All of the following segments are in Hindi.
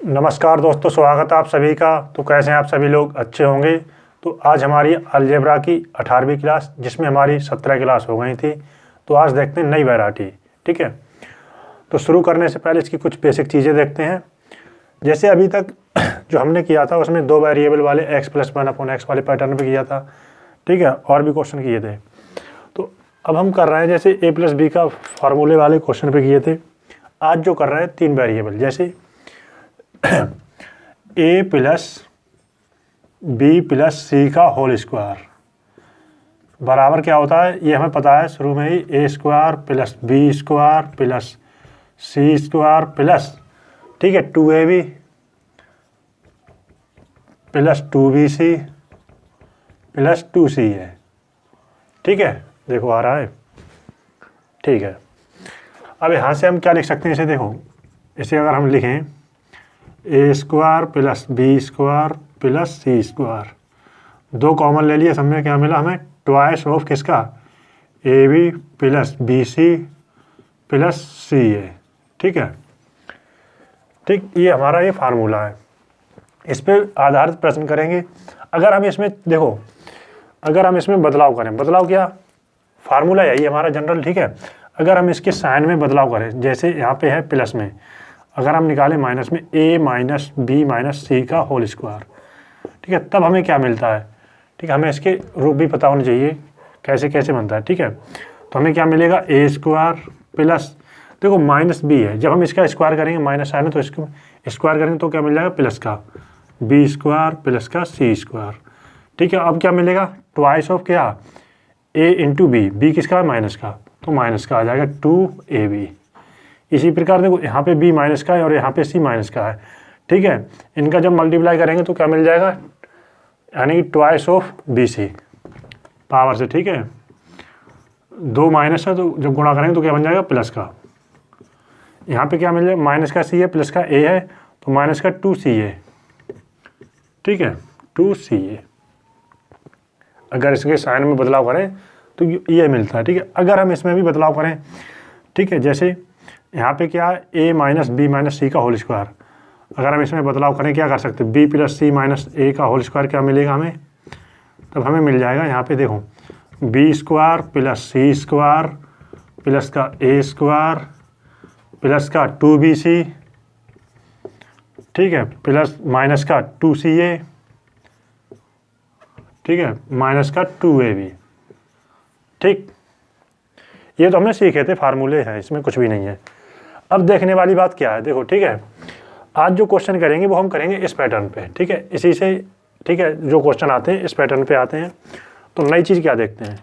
नमस्कार दोस्तों, स्वागत है आप सभी का। तो कैसे हैं आप सभी लोग? अच्छे होंगे। तो आज हमारी अलजेब्रा की 18वीं क्लास, जिसमें हमारी 17 क्लास हो गई थी। तो आज देखते हैं नई वैरायटी। ठीक है, तो शुरू करने से पहले इसकी कुछ बेसिक चीज़ें देखते हैं। जैसे अभी तक जो हमने किया था उसमें 2 वेरिएबल वाले x+1/x वाले पैटर्न पे किया था। ठीक है, और भी क्वेश्चन किए थे। तो अब हम कर रहे हैं जैसे a+b का फार्मूले वाले क्वेश्चन पे किए थे। आज जो कर रहे हैं 3 वेरिएबल, जैसे a+b+c का होल स्क्वायर बराबर क्या होता है, ये हमें पता है शुरू में ही। a² + b² + c² प्लस, ठीक है, 2ab + 2bc + 2ca। ठीक है, देखो आ रहा है। ठीक है, अब यहाँ से हम क्या लिख सकते हैं इसे? देखो, इसे अगर हम लिखें a² + b² + c², 2 कॉमन ले लिए, समय क्या मिला हमें? ट्वाइस ऑफ किसका? ab + bc + ca। ठीक है, ठीक, ये हमारा ये फार्मूला है। इस पे आधारित प्रश्न करेंगे। अगर हम इसमें देखो, अगर हम इसमें बदलाव करें, बदलाव क्या? फार्मूला यही हमारा जनरल। ठीक है, अगर हम इसके साइन में बदलाव करें, जैसे यहाँ पे है प्लस में, अगर हम निकालें माइनस में a - b - c का होल स्क्वायर, ठीक है, तब हमें क्या मिलता है? ठीक है, हमें इसके रूप भी पता होने चाहिए कैसे कैसे बनता है। ठीक है, तो हमें क्या मिलेगा? a² प्लस, देखो -b है, जब हम इसका स्क्वायर करेंगे माइनस साइन है तो इसको स्क्वायर करेंगे तो क्या मिल जाएगा? प्लस का b² प्लस का c²। ठीक है, अब क्या मिलेगा? ट्वाइस ऑफ क्या? a × b किसका? माइनस का, तो माइनस का आ जाएगा 2ab। इसी प्रकार देखो, यहाँ पे b माइनस का है और यहाँ पे c माइनस का है। ठीक है, इनका जब मल्टीप्लाई करेंगे तो क्या मिल जाएगा? यानी ट्वाइस ऑफ bc पावर से। ठीक है, 2 माइनस है तो जब गुणा करेंगे तो क्या बन जाएगा? प्लस का। यहाँ पे क्या मिल जाएगा? माइनस का c है, प्लस का a है, तो माइनस का 2ca। ठीक है, 2ca। अगर इसके साइन में बदलाव करें तो ये मिलता है। ठीक है, अगर हम इसमें भी बदलाव करें, ठीक है, जैसे यहाँ पे क्या है? a - b - c का होल स्क्वायर, अगर हम इसमें बदलाव करें क्या कर सकते हैं? b + c - a का होल स्क्वायर क्या मिलेगा हमें? तब हमें मिल जाएगा यहाँ पे देखो, b² + c² प्लस का a² प्लस का 2bc, ठीक है, प्लस माइनस का 2ca, ठीक है, माइनस का 2ab। ठीक, ये तो हमने सीखे थे, फार्मूले हैं, इसमें कुछ भी नहीं है। अब देखने वाली बात क्या है, देखो, ठीक है, आज जो क्वेश्चन करेंगे वो हम करेंगे इस पैटर्न पे। ठीक है, इसी से, ठीक है, जो क्वेश्चन आते हैं इस पैटर्न पे आते हैं। तो नई चीज़ क्या देखते हैं?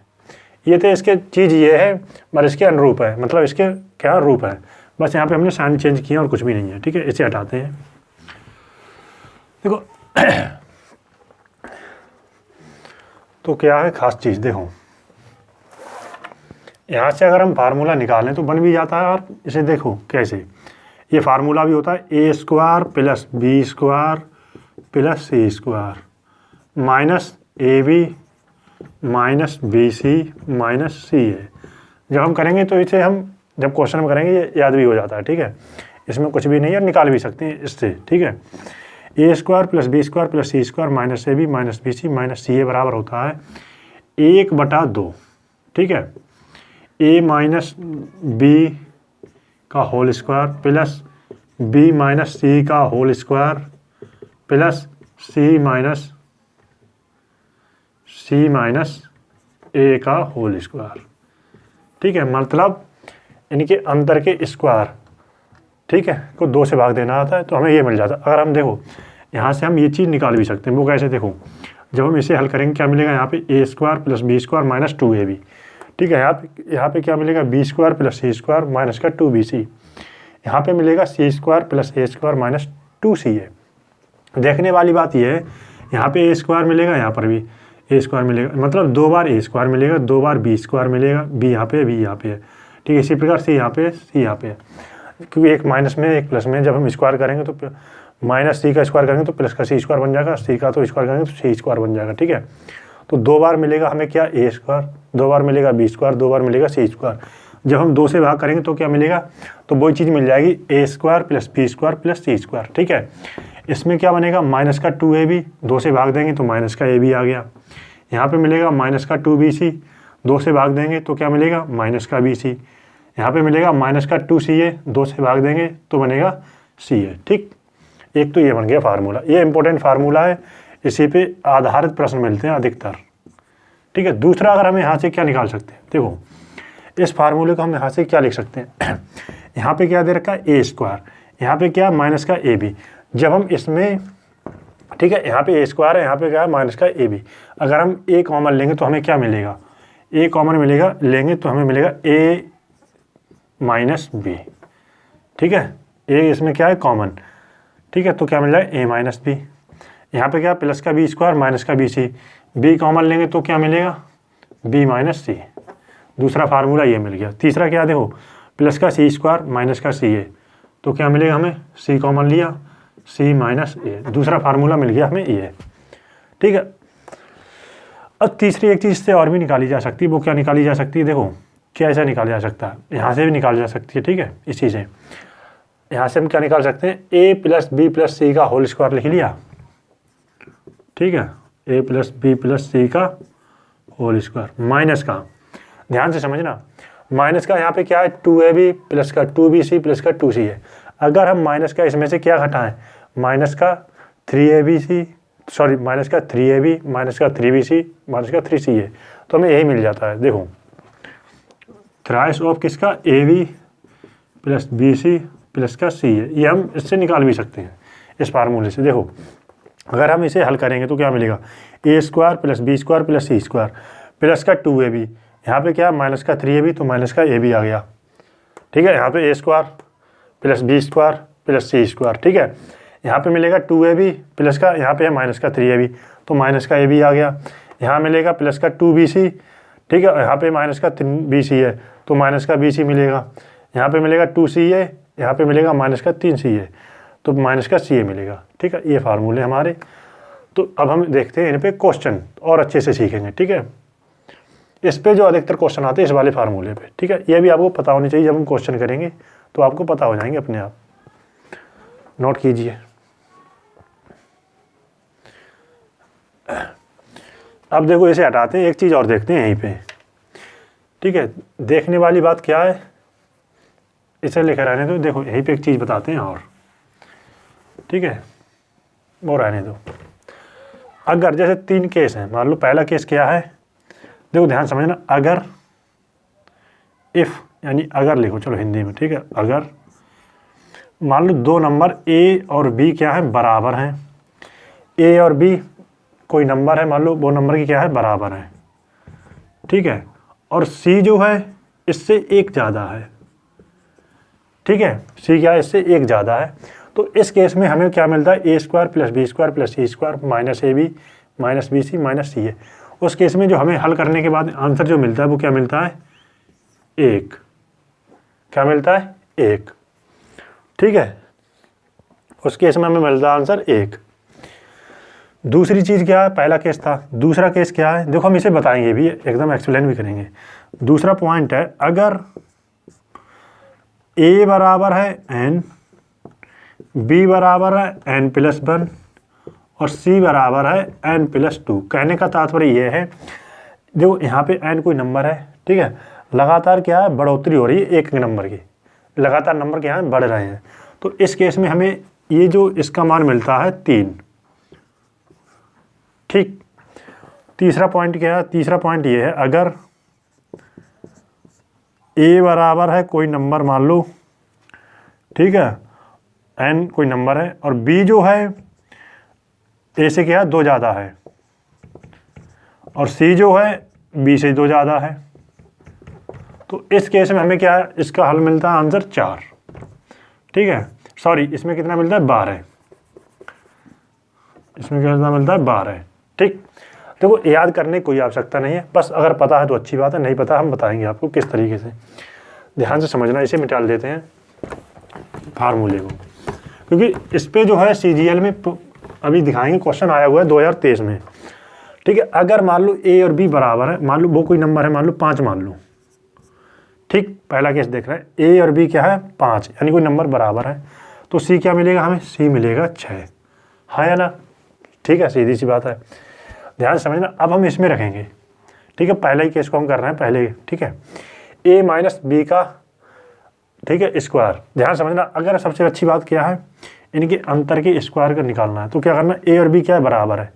ये तो इसके चीज़ ये है, पर इसके अनुरूप है, मतलब इसके क्या रूप है, बस यहाँ पे हमने साइन चेंज किया और कुछ भी नहीं है। ठीक है, इसे हटाते हैं। देखो तो क्या है खास चीज़? देखो, यहाँ से अगर हम फार्मूला निकालें तो बन भी जाता है। और इसे देखो कैसे, ये फार्मूला भी होता है a² + b² + c² minus ab - bc - ca। जब हम करेंगे तो इसे हम जब क्वेश्चन में करेंगे ये याद भी हो जाता है। ठीक है, इसमें कुछ भी नहीं है, निकाल भी सकते हैं इससे। ठीक है, a² + b² + c² -ab - bc - ca बराबर होता है 1/2। ठीक है, a - b का whole square plus b - c का whole square plus c - a का होल स्क्वायर। ठीक है, मतलब इनके अंतर के स्क्वायर, ठीक है, को 2 से भाग देना आता है तो हमें ये मिल जाता है। अगर हम देखो यहाँ से हम ये चीज़ निकाल भी सकते हैं। वो कैसे? देखो, जब हम इसे हल करेंगे क्या मिलेगा? यहाँ पे a² + b² - 2ab। ठीक है, यहाँ पे क्या मिलेगा? b² + c² माइनस का 2bc। यहाँ पे मिलेगा c² + a² - 2ca। देखने वाली बात ये है, यहाँ पे a² मिलेगा, यहाँ पर भी a² मिलेगा, मतलब 2 बार a² मिलेगा, 2 बार b² मिलेगा, b यहाँ पे, b यहाँ पे है। ठीक है, इसी प्रकार c यहाँ पे, c यहाँ पे है, क्योंकि एक माइनस में एक प्लस में जब हम स्क्वायर करेंगे तो -c का स्क्वायर करेंगे तो प्लस का c² बन जाएगा, c का तो स्क्वायर करेंगे तो c² बन जाएगा। ठीक है, तो 2 बार मिलेगा हमें क्या? a², 2 बार मिलेगा b², 2 बार मिलेगा c²। जब हम 2 से भाग करेंगे तो क्या मिलेगा, तो वही चीज़ मिल जाएगी a² + b² + c², ठीक है। इसमें क्या बनेगा, माइनस का 2ab, 2 से भाग देंगे तो माइनस का ab आ गया। यहाँ पे मिलेगा माइनस का 2bc, 2 से भाग देंगे तो क्या मिलेगा, माइनस का bc। यहाँ पे मिलेगा माइनस का 2ca, 2 से भाग देंगे तो बनेगा ca, ठीक। एक तो ये बन गया फार्मूला, ये इंपॉर्टेंट फार्मूला है, इसी पे आधारित प्रश्न मिलते हैं अधिकतर, ठीक है। दूसरा, अगर हम यहाँ से क्या निकाल सकते हैं, देखो इस फार्मूले को हम यहाँ से क्या लिख सकते हैं यहाँ पे क्या दे रखा है, a², यहाँ पे क्या, माइनस का ab। जब हम इसमें, ठीक है, यहाँ पे a² है, यहाँ पे क्या है, माइनस का ab। अगर हम a कॉमन लेंगे तो हमें क्या मिलेगा, a कॉमन मिलेगा, लेंगे तो हमें मिलेगा a - b, ठीक है। a इसमें क्या है, कॉमन, ठीक है, तो क्या मिल जाएगा a - b। यहाँ पे क्या, प्लस का b² माइनस का bc, b कॉमन लेंगे तो क्या मिलेगा, b - c। दूसरा फार्मूला ये मिल गया। तीसरा क्या, देखो प्लस का c² माइनस का ca, तो क्या मिलेगा हमें, c कॉमन लिया, c - a। दूसरा फार्मूला मिल गया हमें ये, ठीक है। अब तीसरी एक चीज़ से और भी निकाली जा सकती है, वो क्या निकाली जा सकती है, देखो कैसे निकाला जा सकता है, यहाँ से भी निकाली जा सकती है, ठीक है। इसी से यहाँ से हम क्या निकाल सकते हैं, a + b + c का होल स्क्वायर लिख लिया, ठीक है, a + b + c का होल स्क्वायर, माइनस का, ध्यान से समझना, माइनस का यहाँ पे क्या है, 2ab प्लस का 2bc प्लस का 2c है। अगर हम माइनस का इसमें से क्या घटाएं, माइनस का 3abc, सॉरी माइनस का 3ab, माइनस का 3bc, माइनस का 3c है, तो हमें यही मिल जाता है। देखो थ्राइस ऑफ किसका, ab + bc प्लस का c है, ये हम इससे निकाल भी सकते हैं इस फार्मूले से। देखो अगर हम इसे हल करेंगे तो क्या मिलेगा, a² + b² + c² प्लस का 2ab, यहाँ पे क्या, माइनस का 3ab, तो माइनस का ab आ गया, ठीक है। यहाँ पे a² + b² + c², ठीक है। यहाँ पे मिलेगा 2ab प्लस का, यहाँ पे है माइनस का 3ab, तो माइनस का ab आ गया। यहाँ मिलेगा प्लस का 2bc, ठीक है, यहाँ पे माइनस का 3bc है, तो माइनस का bc मिलेगा। यहाँ पे मिलेगा 2ca, यहाँ पे मिलेगा माइनस का 3ca, तो माइनस का ca मिलेगा, ठीक है। ये फार्मूले हमारे। तो अब हम देखते हैं इन पे क्वेश्चन और अच्छे से सीखेंगे, ठीक है। इस पे जो अधिकतर क्वेश्चन आते हैं इस वाले फार्मूले पे, ठीक है। ये भी आपको पता होनी चाहिए, जब हम क्वेश्चन करेंगे तो आपको पता हो जाएंगे अपने आप, नोट कीजिए। अब देखो इसे हटाते हैं, एक चीज़ और देखते हैं यहीं पे, ठीक है। देखने वाली बात क्या है, इसे लेकर रहने दो। देखो यहीं पे एक चीज़ बताते हैं और, ठीक है, वो रहने दो। अगर जैसे 3 केस हैं, मान लो पहला केस क्या है, देखो ध्यान समझना, अगर, इफ़ यानी अगर लिखो, चलो हिंदी में, ठीक है। अगर मान लो 2 नंबर a और b क्या है, बराबर हैं, a और b कोई नंबर है, मान लो वो नंबर की क्या है, बराबर है, ठीक है, और c जो है इससे 1 ज़्यादा है, ठीक है, c क्या है, इससे 1 ज़्यादा है। तो इस केस में हमें क्या मिलता है, a² + b² + c² - ab - bc - ca। उस केस में जो हमें हल करने के बाद आंसर जो मिलता है वो क्या मिलता है, 1। क्या मिलता है, 1, ठीक है। उस केस में हमें मिलता है आंसर 1। दूसरी चीज़ क्या है, पहला केस था, दूसरा केस क्या है, देखो हम इसे बताएंगे भी, एकदम एक्सप्लेन भी करेंगे। दूसरा पॉइंट है, अगर a बराबर है n, b बराबर है n+1 और c बराबर है n+2। कहने का तात्पर्य ये है, देखो यहाँ पे n कोई नंबर है, ठीक है, लगातार क्या है, बढ़ोतरी हो रही है एक नंबर की, लगातार नंबर क्या है, बढ़ रहे हैं। तो इस केस में हमें ये जो इसका मान मिलता है 3, ठीक। तीसरा पॉइंट क्या है, तीसरा पॉइंट ये है, अगर a बराबर है कोई नंबर मान लो, ठीक है, n कोई नंबर है, और b जो है a से क्या है, 2 ज़्यादा है, और c जो है b से 2 ज़्यादा है, तो इस केस में हमें क्या है, इसका हल मिलता है आंसर 4, ठीक है। सॉरी, इसमें कितना मिलता है, 12, इसमें कितना मिलता है, 12, ठीक। देखो याद करने की कोई आवश्यकता नहीं है, बस अगर पता है तो अच्छी बात है, नहीं पता हम बताएंगे आपको किस तरीके से। ध्यान से समझना, इसे मिटा देते हैं फार्मूले को, क्योंकि इस पे जो है CGL में अभी दिखाएंगे, क्वेश्चन आया हुआ है 2023 में, ठीक है। अगर मान लो a और b बराबर है, मान लो वो कोई नंबर है, मान लो 5 मान लो, ठीक, पहला केस देख रहे हैं, ए और बी क्या है 5, यानी कोई नंबर बराबर है, तो सी क्या मिलेगा हमें, सी मिलेगा 6, हाँ या ना। ठीक है, सीधी सी बात है, ध्यान से समझना। अब हम इसमें रखेंगे, ठीक है, पहले ही केस को हम कर रहे हैं पहले, ठीक है, ए माइनस बी का, ठीक है, स्क्वायर। ध्यान समझना, अगर सबसे अच्छी बात क्या है, इनके अंतर के स्क्वायर का निकालना है, तो क्या करना, ए और बी क्या है बराबर है,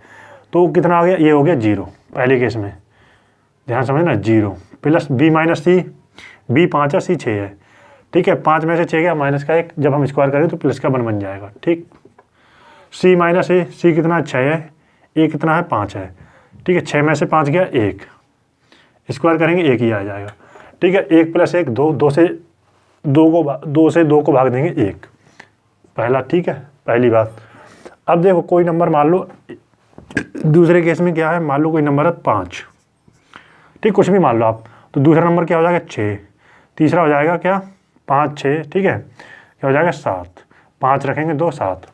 तो कितना आ गया, ये हो गया 0 पहले केस में। ध्यान समझना, 0 प्लस बी माइनस सी, बी 5 है सी 6 है, ठीक है, 5 में से 6 गया माइनस का 1, जब हम स्क्वायर करें तो प्लस का 1 बन जाएगा। ठीक, सी माइनस ए, सी कितना 6 है, ए कितना है 5 है, ठीक है, 6 में से 5 गया 1, स्क्वायर करेंगे 1 ही आ जाएगा। ठीक है, 1 प्लस 1 2, 2 से 2 को भाग देंगे 1, पहला। ठीक है, पहली बात। अब देखो कोई नंबर मान लो, दूसरे केस में क्या है, मान लो कोई नंबर है 5, ठीक, कुछ भी मान लो आप, तो दूसरा नंबर क्या हो जाएगा 6, तीसरा हो जाएगा क्या 5 6, ठीक है, क्या हो जाएगा 7, 5 रखेंगे 2 7,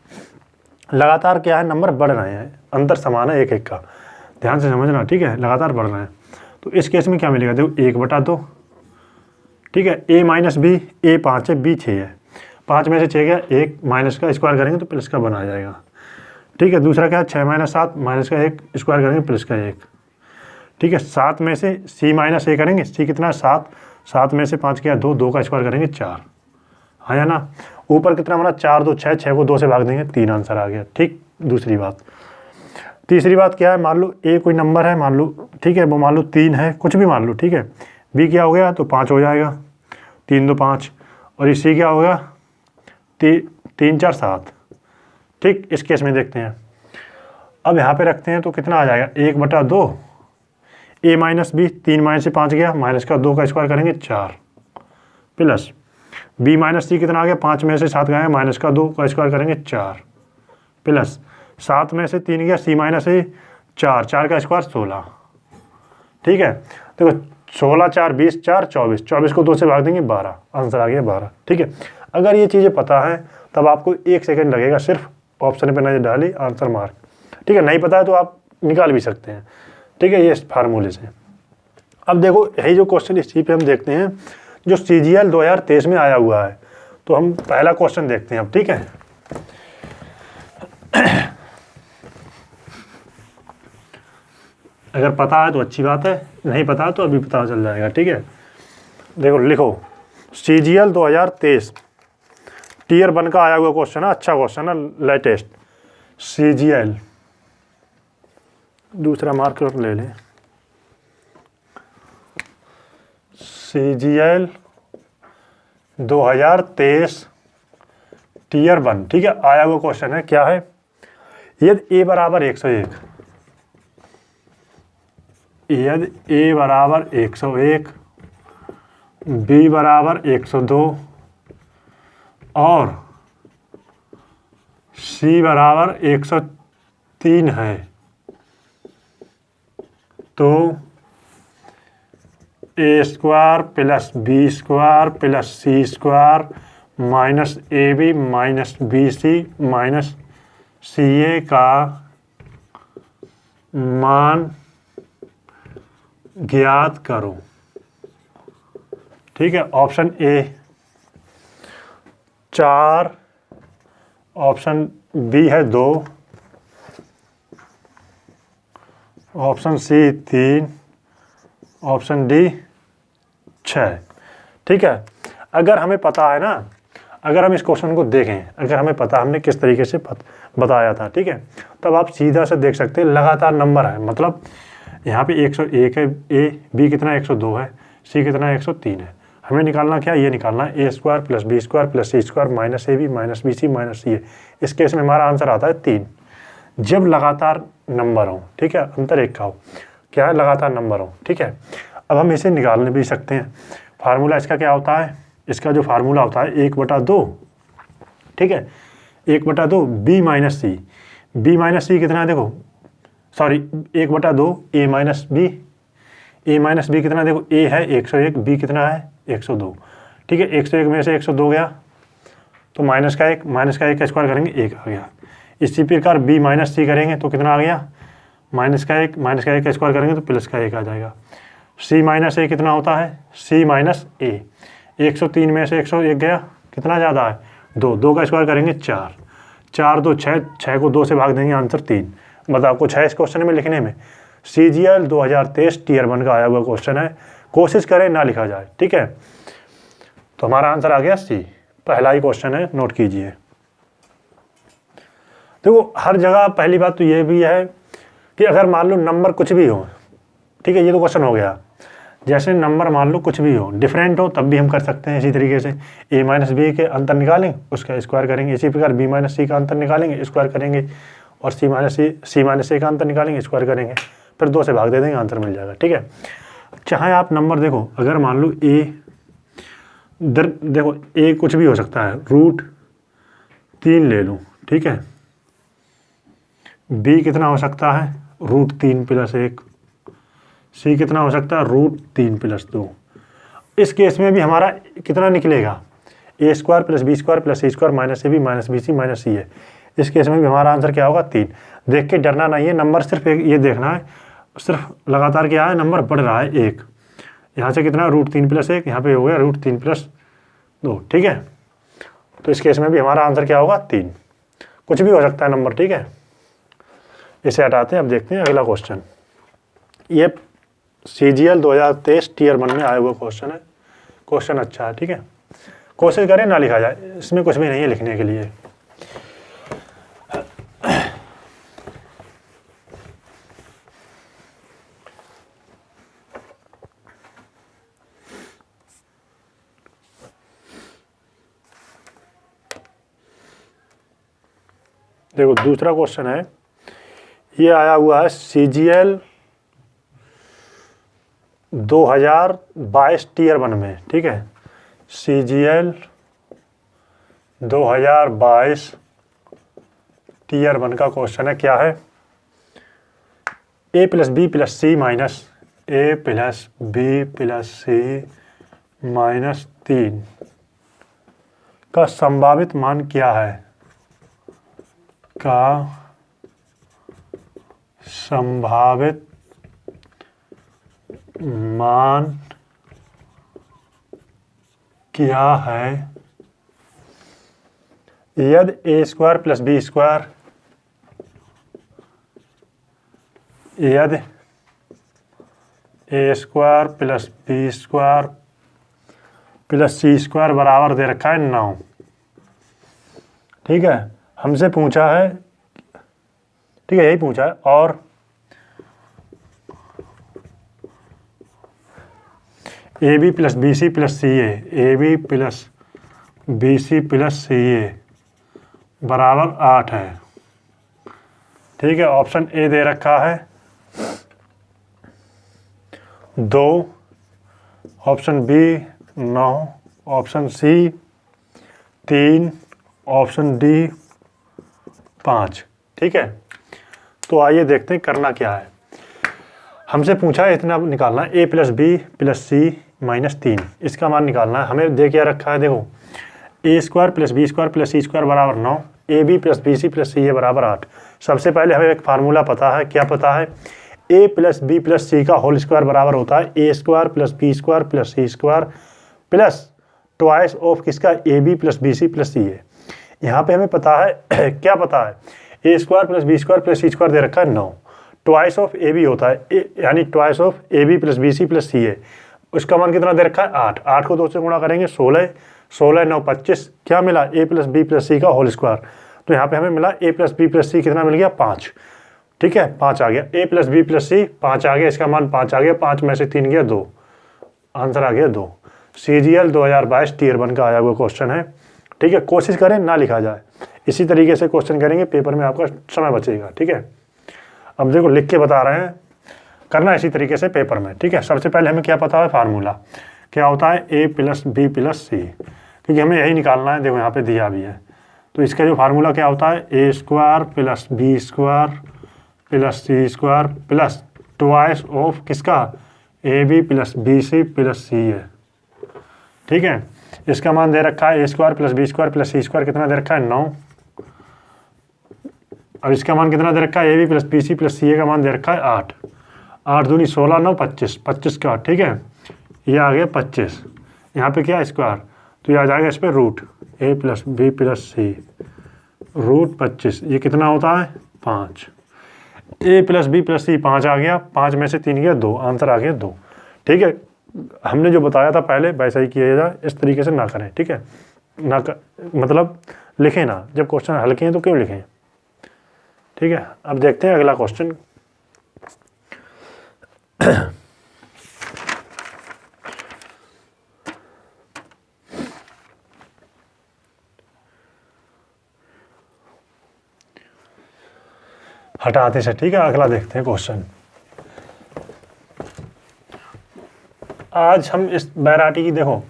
लगातार क्या है नंबर बढ़ रहे हैं, अंतर समान है 1 1 का, ध्यान से समझना। ठीक है, लगातार बढ़ रहे हैं, तो इस केस में क्या मिलेगा, देखो 1/2, ठीक है, ए माइनस बी, ए 5 है बी 6 है, 5 में से 6 गया 1, माइनस का स्क्वायर करेंगे तो प्लस का 1 आ जाएगा। ठीक है, दूसरा क्या है 6 माइनस 7, माइनस का 1 स्क्वायर करेंगे प्लस का 1, ठीक है, 7 में से सी माइनस ए करेंगे, सी कितना है 7, 7 में से 5 गया 2, 2 का स्क्वायर करेंगे 4, हाँ या ना। ऊपर कितना बना 4 2 6, 6 को 2 से भाग देंगे 3 आंसर आ गया। ठीक, दूसरी बात। तीसरी बात क्या है, मान लो ए कोई नंबर है, मान लो, ठीक है, वो मान लो 3 है, कुछ भी मान लो, ठीक है, बी क्या हो गया तो 5 हो जाएगा, 3 2 5, और ये सी क्या होगा 3 4 7। ठीक, इस केस में देखते हैं, अब यहाँ पे रखते हैं तो कितना आ जाएगा 1/2, ए माइनस बी, 3 माइनस से 5 गया, माइनस का 2 का स्क्वायर करेंगे 4, प्लस बी माइनस सी कितना आ गया 5 में से 7 गया, माइनस का 2 का स्क्वायर करेंगे 4, प्लस 7 में से 3 गया सी माइनस ए 4, 4 का स्क्वायर 16। ठीक है, देखो 16 4 20 4 24, 24 को 2 से भाग देंगे 12, आंसर आ गया 12। ठीक है, अगर ये चीज़ें पता है तब आपको 1 सेकंड लगेगा, सिर्फ ऑप्शन पे नजर डाली आंसर मार्क। ठीक है, नहीं पता है तो आप निकाल भी सकते हैं। ठीक है, ये फार्मूले से। अब देखो यही जो क्वेश्चन इसी पे हम देखते हैं जो CGL 2023 में आया हुआ है, तो हम पहला क्वेश्चन देखते हैं अब। ठीक है, अगर पता है तो अच्छी बात है, नहीं पता है तो अभी पता चल जाएगा। ठीक है, देखो लिखो CGL 2023 टीयर 1 का आया हुआ क्वेश्चन है, अच्छा क्वेश्चन है, लेटेस्ट। CGL दूसरा मार्कर ले लें, CGL 2023 टीयर 1। ठीक है, आया हुआ क्वेश्चन है, क्या है, यदि a बराबर 101, यदि a बराबर 101, b बराबर 102 और c बराबर 103 है, तो a square plus B square plus C square minus a b minus b c minus c a का मान ज्ञात करो। ठीक है, ऑप्शन ए 4, ऑप्शन बी है 2, ऑप्शन सी 3, ऑप्शन डी 6। ठीक है, अगर हमें पता है ना, अगर हम इस क्वेश्चन को देखें, अगर हमें पता हमने किस तरीके से बताया था, ठीक है, तब आप सीधा से देख सकते हैं लगातार नंबर है, मतलब यहाँ पे 101 है, ए बी कितना 102 है, सी कितना 103 है। हमें निकालना क्या, ये निकालना है ए square plus B square plus C square minus a b minus b c minus c a. इस केस में हमारा आंसर आता है 3, जब लगातार नंबर हो। ठीक है, अंतर 1 का हो, क्या है लगातार नंबर हो। ठीक है, अब हम इसे निकालने भी सकते हैं। फार्मूला इसका क्या होता है, इसका जो फार्मूला होता है 1/2। ठीक है, 1/2 बी माइनस सी, बी माइनस सी कितना है, देखो सॉरी 1/2 ए माइनस बी, ए माइनस बी कितना, देखो ए है 101, बी कितना है 102। ठीक है, 101 में से 102 गया तो माइनस का 1 का स्क्वायर करेंगे 1 आ गया। इसी प्रकार बी माइनस सी करेंगे तो कितना आ गया, माइनस का 1 का स्क्वायर करेंगे तो प्लस का 1 आ जाएगा। सी माइनस ए कितना होता है, सी माइनस ए। 103 में से 101 गया, कितना ज़्यादा है, 2, 2 का स्क्वायर करेंगे 4, 4 2 6, 6 को 2 से भाग देंगे, आंसर 3। बताओ कुछ है इस क्वेश्चन में लिखने में। CGL 2023 टीयर 1 का आया हुआ क्वेश्चन है, कोशिश करें ना लिखा जाए, ठीक है। तो हमारा आंसर आ गया सी, पहला ही क्वेश्चन है, नोट कीजिए। देखो हर जगह पहली बात तो ये भी है कि अगर मान लो नंबर कुछ भी हो, ठीक है, ये तो क्वेश्चन हो गया, जैसे नंबर मान लो कुछ भी हो, डिफरेंट हो, तब भी हम कर सकते हैं इसी तरीके से। a माइनस बी के अंतर निकालेंगे, उसका स्क्वायर करेंगे, इसी प्रकार b माइनस सी का अंतर निकालेंगे, स्क्वायर करेंगे, और सी माइनस ए का अंतर निकालेंगे, स्क्वायर करेंगे, फिर 2 से भाग दे देंगे, आंसर मिल जाएगा, ठीक है। चाहे आप नंबर देखो, अगर मान लो देखो a कुछ भी हो सकता है, √3 ले लूँ, ठीक है। b कितना हो सकता है, √3 + 1, c कितना हो सकता है, √3 + 2। इस केस में भी हमारा कितना निकलेगा, a² + b² + c² - ab - bc - ca है। इस केस में भी हमारा आंसर क्या होगा, 3। देख के डरना नहीं है, नंबर सिर्फ एक ये देखना है, सिर्फ लगातार क्या है, नंबर बढ़ रहा है 1। यहाँ से कितना, √3 + 1, यहाँ पे हो गया √3 + 2, ठीक है। तो इस केस में भी हमारा आंसर क्या होगा, 3। कुछ भी हो सकता है नंबर, ठीक है। इसे हटाते हैं, अब देखते हैं अगला क्वेश्चन। ये CGL 2023 टीयर 1 में आया हुआ क्वेश्चन है, क्वेश्चन अच्छा है, ठीक है। कोशिश करें ना लिखा जाए, इसमें कुछ भी नहीं है लिखने के लिए। देखो दूसरा क्वेश्चन है, ये आया हुआ है CGL 2022 टीयर 1 में, ठीक है। CGL 2022 टीयर 1 का क्वेश्चन है, क्या है, a + b + c minus a + b + c - 3 का संभावित मान क्या है, का संभावित मान क्या है यदि a² + b² यदि a² + b² + c² बराबर दे रखा है 9, ठीक है। हमसे पूछा है, ठीक है, यही पूछा है, और AB + BC + CA, AB + BC + CA बराबर 8 है, ठीक है। ऑप्शन ए दे रखा है 2, option B 9, option C 3, option D 5, ठीक है। तो आइए देखते हैं करना क्या है। हमसे पूछा है इतना निकालना है, a + b + c - 3, इसका मान निकालना है। हमें दे क्या रखा है, देखो a² + b² + c² बराबर 9, ab + bc + ca बराबर 8। सबसे पहले हमें एक फार्मूला पता है, क्या पता है, a + b + c का होल स्क्वायर बराबर होता है a² + b² + c² plus twice of किसका, ab + bc + ca। यहाँ पे हमें पता है क्या पता है, a² + b² + c² दे रखा है 9, ट्वाइस ऑफ ab होता है यानी twice of ab + bc + ca, उसका मान कितना दे रखा है 8, 8 को 2 से गुणा करेंगे 16, 16 9 25, क्या मिला, a + b + c का होल स्क्वायर। तो यहाँ पे हमें मिला a + b + c कितना मिल गया, 5, ठीक है, 5 आ गया, a + b + c 5 आ गया, इसका मान 5 आ गया, 5 में से 3 गया 2, आंसर आ गया 2। CGL 2022 टीयर 1 का आया हुआ क्वेश्चन है, ठीक है। कोशिश करें ना लिखा जाए, इसी तरीके से क्वेश्चन करेंगे, पेपर में आपका समय बचेगा, ठीक है। अब देखो लिख के बता रहे हैं, करना इसी तरीके से पेपर में, ठीक है। सबसे पहले हमें क्या पता है, फार्मूला क्या होता है, a + b + c, क्योंकि हमें यही निकालना है, देखो यहाँ पे दिया भी है। तो इसका जो फार्मूला क्या होता है, a² + b² + c² plus twice of किसका, ab + bc + ca, ठीक है। इसका मान दे रखा है a² + b² + c² कितना दे रखा है 9, और इसका मान कितना दे रखा है ab + bc + ca का मान दे रखा है 8। 8 दूनी 16, 9 25, 25 का, ठीक है। ये आ गया 25, यहाँ पे क्या स्क्वायर, तो ये आ जाएगा इस पर root a plus B plus C root 25, ये कितना होता है 5। a plus B plus C 5 आ गया, 5 में से 3 गया 2, आंसर आ गया 2, ठीक है। हमने जो बताया था पहले वैसा ही किया जाए, इस तरीके से ना करें, ठीक है। ना कर, मतलब लिखें ना, जब क्वेश्चन हल्के हैं तो क्यों लिखें, ठीक है। अब देखते हैं अगला क्वेश्चन। हटाते से, ठीक है। अगला देखते हैं क्वेश्चन। आज हम इस वैरायटी की, देखो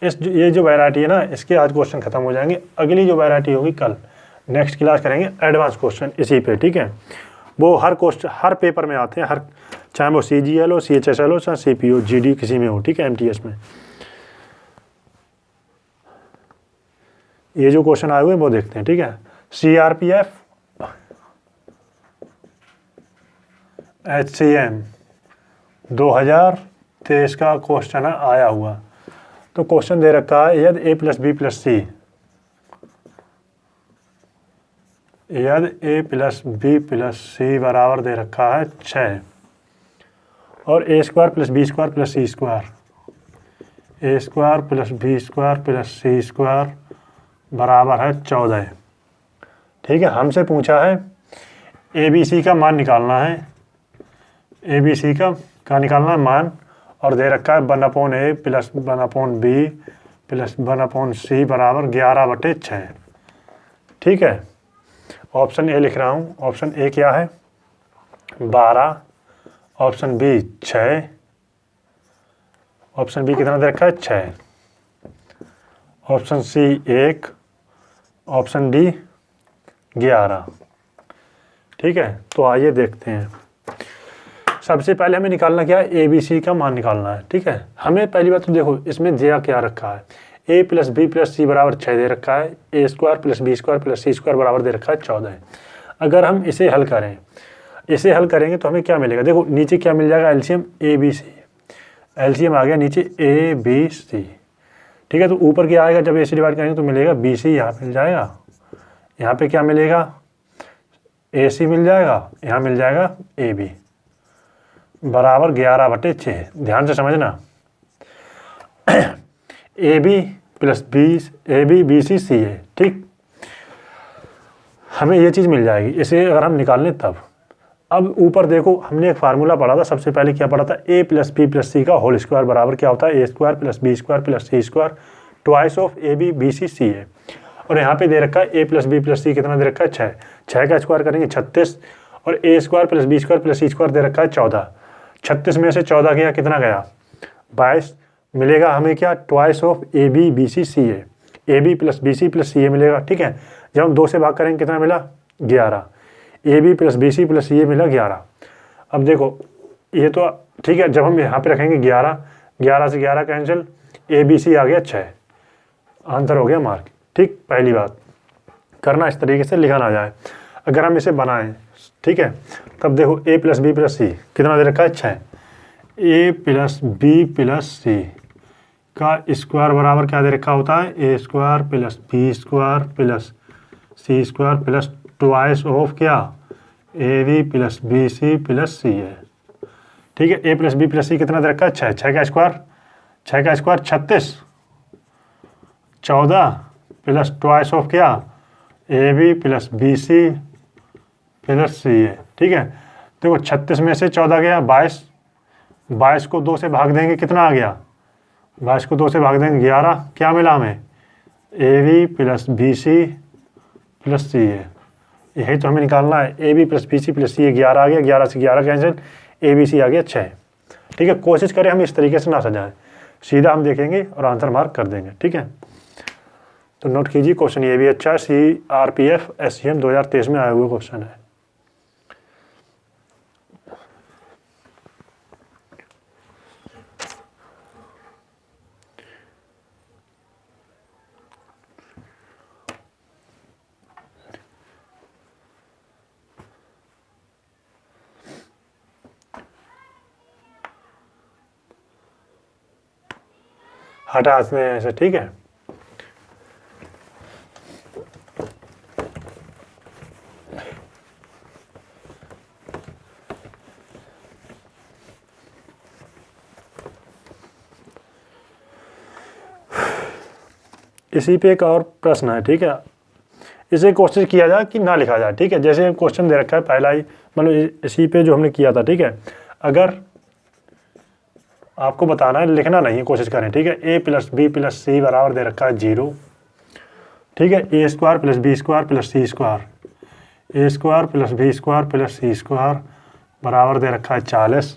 ये जो वैरायटी है ना, इसके आज क्वेश्चन खत्म हो जाएंगे। अगली जो वैरायटी होगी कल नेक्स्ट क्लास करेंगे एडवांस क्वेश्चन इसी पे, ठीक है। वो हर क्वेश्चन हर पेपर में आते हैं, हर, चाहे वो CGL हो, CHSL हो, चाहे CPO GD किसी में हो, ठीक है, MTS में ये जो क्वेश्चन आए हुए हैं वो देखते हैं, ठीक है। CRPF HCM 2023 का क्वेश्चन है आया हुआ। तो क्वेश्चन दे रखा है यदि a plus B plus C, यदि a plus B plus C बराबर दे रखा है 6 और a square plus B square plus C square, a square plus B square plus C square बराबर है 14, ठीक है। हमसे पूछा है ABC का मान निकालना है, ABC का निकालना है मान, और दे रखा है 1/a plus 1/b plus 1/c बराबर 11/6, ठीक है। ऑप्शन ए लिख रहा हूँ। ऑप्शन ए क्या है 12, ऑप्शन बी 6, ऑप्शन बी कितना दे रखा है 6, ऑप्शन सी 1, ऑप्शन डी 11, ठीक है। तो आइए देखते हैं। सबसे पहले हमें निकालना क्या है, ABC का मान निकालना है, ठीक है। हमें पहली बात तो देखो इसमें दिया क्या रखा है, a plus B plus C बराबर 6 दे रखा है, a square plus B square plus C square बराबर दे रखा है 14। अगर हम इसे हल करें, इसे हल करेंगे तो हमें क्या मिलेगा, देखो नीचे क्या मिल जाएगा, एलसीएम ABC, एलसीएम आ गया नीचे ABC, ठीक है। तो ऊपर क्या आएगा, जब AC डिवाइड करेंगे तो मिलेगा BC, यहाँ मिल जाएगा, यहाँ पे क्या मिलेगा AC मिल जाएगा, यहाँ मिल जाएगा AB बराबर 11/6। ध्यान से समझना AB plus AB BC CA, ठीक, हमें ये चीज़ मिल जाएगी। इसे अगर हम निकाल लें तब, अब ऊपर देखो हमने एक फार्मूला पढ़ा था, सबसे पहले क्या पढ़ा था, a plus B plus C का होल स्क्वायर बराबर क्या होता है, a square plus B square plus C square twice of AB BC CA। और यहाँ पे दे रखा है a plus B plus C कितना दे रखा है 6, 6 का स्क्वायर करेंगे 36, और a square plus B square plus C square दे रखा है 14, 36 में से 14 गया कितना गया 22, मिलेगा हमें क्या twice of AB BC CA, AB plus BC plus CA मिलेगा, ठीक है। जब हम 2 से भाग करेंगे कितना मिला 11, AB plus BC plus CA मिला 11। अब देखो ये तो ठीक है, जब हम यहाँ पे रखेंगे 11, 11 से 11 कैंसिल, ABC आ गया 6, आंसर हो गया मार्क, ठीक। पहली बात करना इस तरीके से, लिखा ना जाए। अगर हम इसे बनाएं, ठीक है, तब देखो a plus B plus C कितना दे रखा है 6, a plus B plus C का स्क्वायर बराबर क्या दे रखा होता है, a square plus B square plus C square plus twice of क्या AB plus BC plus CA, ठीक है। a plus B plus C कितना दे रखा है 6, 6 का स्क्वायर 36, 14 प्लस ट्वाइस ऑफ क्या AB plus BC plus CA, ठीक है। देखो 36 में से 14 गया 22, 22 को 2 से भाग देंगे कितना आ गया, 22 को 2 से भाग देंगे 11, क्या मिला हमें AB plus BC plus CA, यही तो हमें निकालना है। AB plus BC plus CA 11 आ गया, 11 से 11 कैंसिल, ABC आ गया 6, ठीक है। कोशिश करें हम इस तरीके से ना सजाएं, सीधा हम देखेंगे और आंसर मार्क कर देंगे, ठीक है। तो नोट कीजिए क्वेश्चन ये भी अच्छा है, CRPF SCM 2023 में आया हुआ क्वेश्चन है। हटाते हैं ऐसे, ठीक है। इसी पे एक और प्रश्न है, ठीक है। इसे कोशिश किया जाए कि ना लिखा जाए, ठीक है। जैसे क्वेश्चन दे रखा है पहला ही, मतलब इसी पे जो हमने किया था, ठीक है। अगर आपको बताना है, लिखना नहीं है, कोशिश करें, ठीक है। a + b + c बराबर दे रखा है 0, ठीक है। a² + b² + c², a² + b² + c² बराबर दे रखा है 40,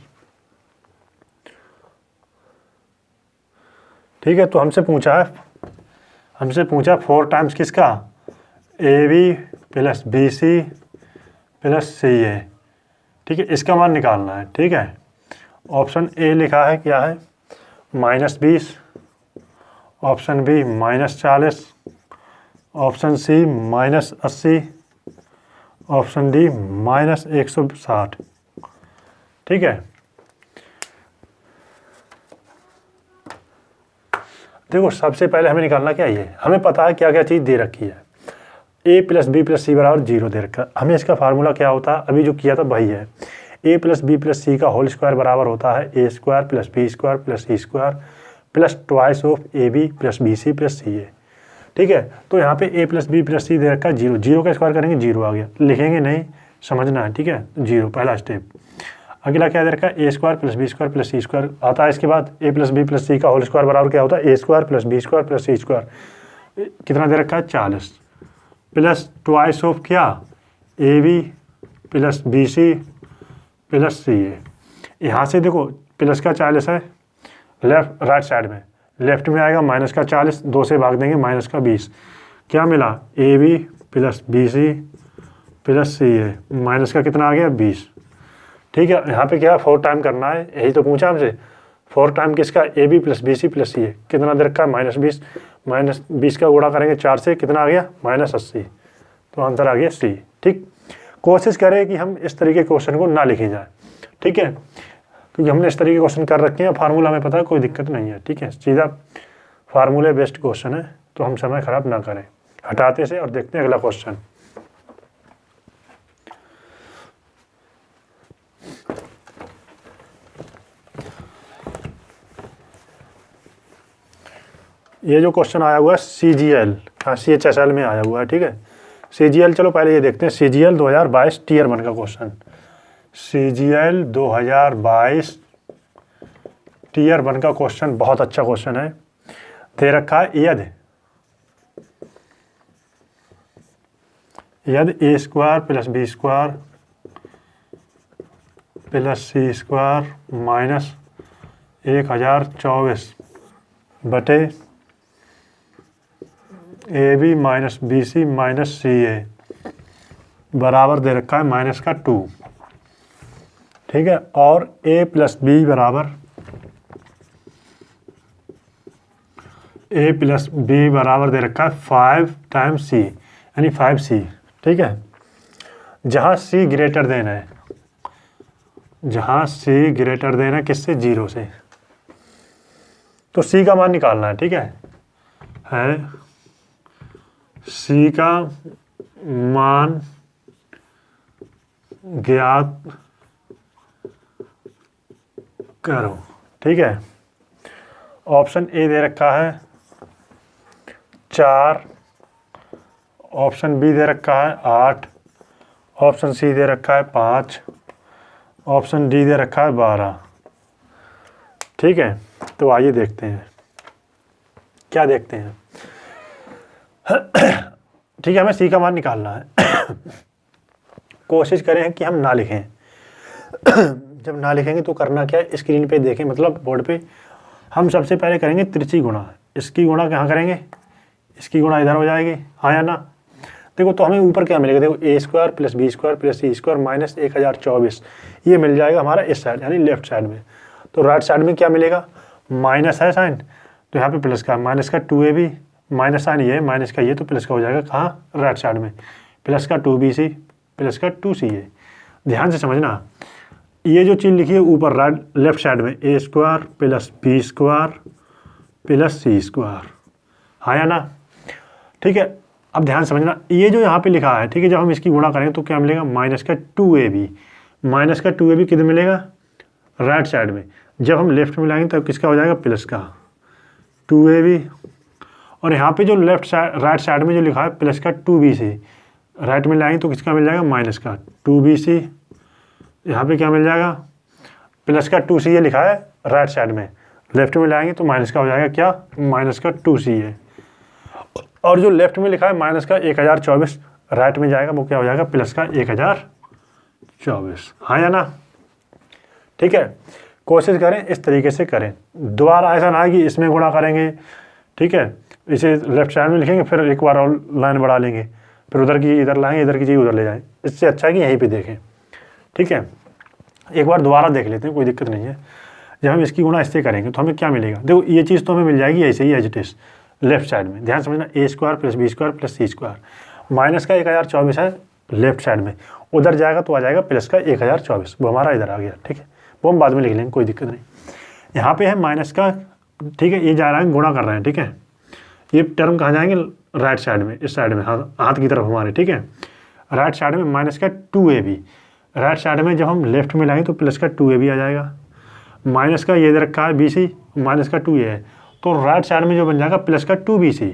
ठीक है। तो हमसे पूछा 4 टाइम्स किसका, ab + bc + ca, ठीक है। इसका मान निकालना है, ठीक है। ऑप्शन ए लिखा है क्या है, -20, option B -40, option C -80, option D -160, ठीक है। देखो सबसे पहले हमें निकालना क्या है, हमें पता है क्या क्या चीज़ दे रखी है। a + b + c बराबर 0 दे रखा है। हमें इसका फार्मूला क्या होता है, अभी जो किया था वही है। a + b + c का होल स्क्वायर बराबर होता है a² + b² + c² + twice of ab + bc + ca, ठीक है। तो यहाँ पे a + b + c दे रखा है 0, 0 का स्क्वायर करेंगे 0 आ गया, लिखेंगे नहीं, समझना है, ठीक है। 0 पहला स्टेप। अगला क्या दे रखा है, a² + b² + c² आता है। इसके बाद a + b + c का होल स्क्वायर बराबर क्या होता है, a² + b² + c², कितना दे रखा है 40, प्लस ट्वाइस ऑफ क्या, ab + bc + ca। यहाँ से देखो प्लस का 40 है राइट साइड में, लेफ्ट में आएगा -40, 2 से भाग देंगे -20, क्या मिला, ab + bc + ca, माइनस का कितना आ गया 20, ठीक है। यहाँ पे क्या 4 टाइम करना है, यही तो पूछा हमसे। 4 टाइम किसका, ab + bc + ca, कितना दे रखा है -20, -20 का गुणा करेंगे 4 से, कितना आ गया -80, तो आंसर आ गया सी, ठीक। कोशिश करें कि हम इस तरीके के क्वेश्चन को ना लिखे जाए, ठीक है, क्योंकि हमने इस तरीके के क्वेश्चन कर रखे हैं, फार्मूला में पता है, कोई दिक्कत नहीं है, ठीक है। सीधा फार्मूले बेस्ड क्वेश्चन है, तो हम समय खराब ना करें। हटाते से और देखते हैं अगला क्वेश्चन। ये जो क्वेश्चन आया हुआ है CGL, हाँ CHSL में आया हुआ है, ठीक है। CGL, चलो पहले ये देखते हैं। CGL 2022 Tier 1 का क्वेश्चन, CGL 2022 Tier 1 का क्वेश्चन बहुत अच्छा क्वेश्चन है। दे रखा है यदि a² + b² + c² -1024 बटे ab - bc - ca बराबर दे रखा है -2, ठीक है। और a + b बराबर दे रखा है 5 टाइम्स c, यानी 5c, ठीक है। जहाँ c ग्रेटर देन है, किससे, 0 से, तो c का मान निकालना है, ठीक है। c का मान ज्ञात करो, ठीक है। ऑप्शन ए दे रखा है 4, ऑप्शन बी दे रखा है 8, ऑप्शन सी दे रखा है 5, ऑप्शन डी दे रखा है 12, ठीक है। तो आइए देखते हैं क्या देखते हैं, ठीक है। हमें सी का मान निकालना है। कोशिश करें कि हम ना लिखें। जब ना लिखेंगे तो करना क्या है, स्क्रीन पे देखें, मतलब बोर्ड पे। हम सबसे पहले करेंगे त्रिची गुणा, इसकी गुणा कहाँ करेंगे, इसकी गुणा इधर हो जाएगी, हाँ या ना। देखो तो हमें ऊपर क्या मिलेगा, देखो a² + b² + c² -1024, ये मिल जाएगा हमारा इस साइड, यानी लेफ्ट साइड में। तो राइट साइड में क्या मिलेगा, माइनस है साइन, तो यहाँ पे प्लस का, माइनस का 2ab, माइनस साइन ये है, माइनस का ये, तो प्लस का हो जाएगा कहाँ, राइट साइड में, प्लस का 2bc प्लस का 2ca। ध्यान से समझना, ये जो चीज़ लिखी है ऊपर राइट लेफ्ट साइड में, a² + b² प्लस सी स्क्वायर, हाँ या ना, ठीक है। अब ध्यान समझना, ये जो यहाँ पे लिखा है, ठीक है, जब हम इसकी गुणा करेंगे तो क्या मिलेगा, माइनस का 2ab, माइनस का 2ab किधर मिलेगा, राइट साइड में। जब हम लेफ्ट में लाएंगे तब किसका हो जाएगा, प्लस का 2ab, और यहाँ पे जो लेफ्ट साइड राइट साइड में जो लिखा है प्लस का 2bc, राइट में लाएंगे तो किसका मिल जाएगा, माइनस का 2bc, यहाँ पे क्या मिल जाएगा, प्लस का 2ca लिखा है राइट साइड में, लेफ्ट में लाएंगे तो माइनस का हो जाएगा क्या, माइनस का 2ca, और जो लेफ्ट में लिखा है माइनस का 1024, राइट में जाएगा वो क्या हो जाएगा, प्लस का 1024, हाँ या ना, ठीक है। कोशिश करें इस तरीके से करें, दोबारा ऐसा ना कि इसमें गुणा करेंगे, ठीक है, इसे लेफ्ट साइड में लिखेंगे फिर एक बार और लाइन बढ़ा लेंगे, फिर उधर की इधर लाएंगे, इधर की चीज़ उधर ले जाएं, इससे अच्छा है कि यहीं पे देखें, ठीक है। एक बार दोबारा देख लेते हैं, कोई दिक्कत नहीं है। जब हम इसकी गुणा इससे करेंगे तो हमें क्या मिलेगा, देखो ये चीज़ तो हमें मिल जाएगी ऐसे ही as it is left side में, ध्यान समझना, a square plus B square plus C square, minus का 1024 है लेफ्ट साइड में, उधर जाएगा तो आ जाएगा प्लस का 1024, वो हमारा इधर आ गया, ठीक है, वो हम बाद में लिख लेंगे, कोई दिक्कत नहीं। यहाँ पे है माइनस का, ठीक है, ये जा रहा है गुणा कर रहे हैं, ठीक है, ये टर्म कहाँ जाएंगे, राइट साइड में, इस साइड में, हाथ की तरफ हमारे, ठीक है, राइट साइड में माइनस का 2ab, राइट साइड में जब हम लेफ्ट में लाएंगे तो प्लस का 2ab आ जाएगा, माइनस का ये दे रखा है bc, माइनस का 2a है, तो राइट साइड में जो बन जाएगा प्लस का 2bc,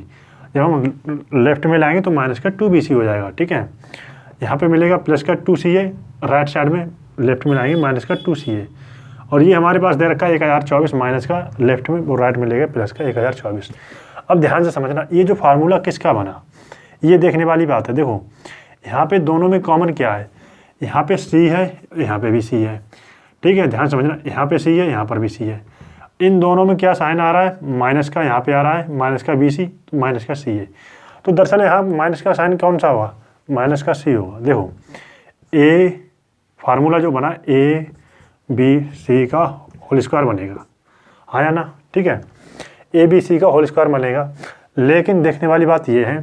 जब हम लेफ्ट में लाएंगे तो माइनस का 2bc हो जाएगा, ठीक है। यहाँ पे मिलेगा प्लस का 2ca, राइट साइड में लेफ्ट में लाएंगे माइनस का 2ca, और ये हमारे पास दे रखा है 1024, माइनस का लेफ्ट में वो राइट में लेगा प्लस का 1024। अब ध्यान से समझना, ये जो फार्मूला किसका बना, ये देखने वाली बात है। देखो यहाँ पे दोनों में कॉमन क्या है, यहाँ पे c है, यहाँ पे भी c है, ठीक है, ध्यान समझना, यहाँ पे c है, यहाँ पर भी c है, इन दोनों में क्या साइन आ रहा है, माइनस का, यहाँ पे आ रहा है माइनस का bc, तो माइनस का c है, तो दरअसल यहाँ माइनस का साइन कौन सा होगा, माइनस का c होगा। देखो a फार्मूला जो बना a b c का होल स्क्वायर बनेगा, हाँ या ना, ठीक है, a b c का होल स्क्वायर बनेगा, लेकिन देखने वाली बात ये है,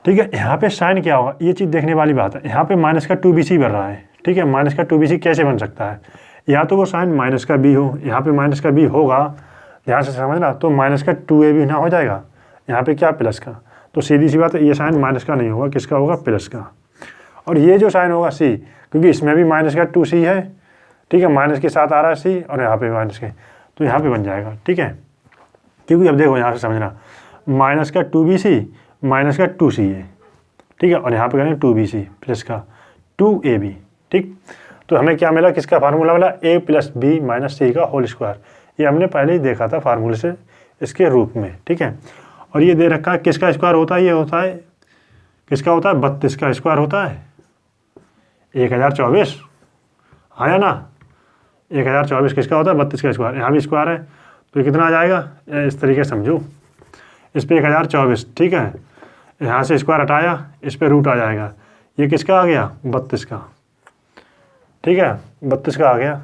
ठीक है, यहाँ पे साइन क्या होगा, ये चीज़ देखने वाली बात है। यहाँ पे माइनस का 2bc बन रहा है, ठीक है, माइनस का 2bc कैसे बन सकता है, या तो वो साइन माइनस का b हो, यहाँ पे माइनस का b होगा, ध्यान से समझना, तो माइनस का 2ab ना हो जाएगा, यहाँ पे क्या प्लस का, तो सीधी सी बात है, ये साइन माइनस का नहीं होगा, किसका होगा, प्लस का। और ये जो साइन होगा c, क्योंकि इसमें भी माइनस का 2c है, ठीक है, माइनस के साथ आ रहा है c, और यहाँ पे माइनस के, तो यहाँ पे बन जाएगा, ठीक है, क्योंकि अब देखो यहाँ से समझना, माइनस का 2bc, माइनस का 2c है, ठीक है, और यहाँ पे करेंगे 2bc प्लस का 2ab, ठीक, तो हमें क्या मिला, किसका फार्मूला मिला, a plus B minus C का होल स्क्वायर, ये हमने पहले ही देखा था फार्मूले से इसके रूप में, ठीक है। और ये दे रखा है किसका स्क्वायर होता है, ये होता है किसका होता है, 32 का स्क्वायर होता है 1024, हाँ या ना, 1024 किसका होता है, 32 का स्क्वायर, यहाँ भी स्क्वायर है, तो ये कितना आ जाएगा, इस तरीके से समझो, इस पर 1024, ठीक है, यहाँ से स्क्वायर हटाया, इस पर रूट आ जाएगा, ये किसका आ गया, 32 का, ठीक है, 32 का आ गया,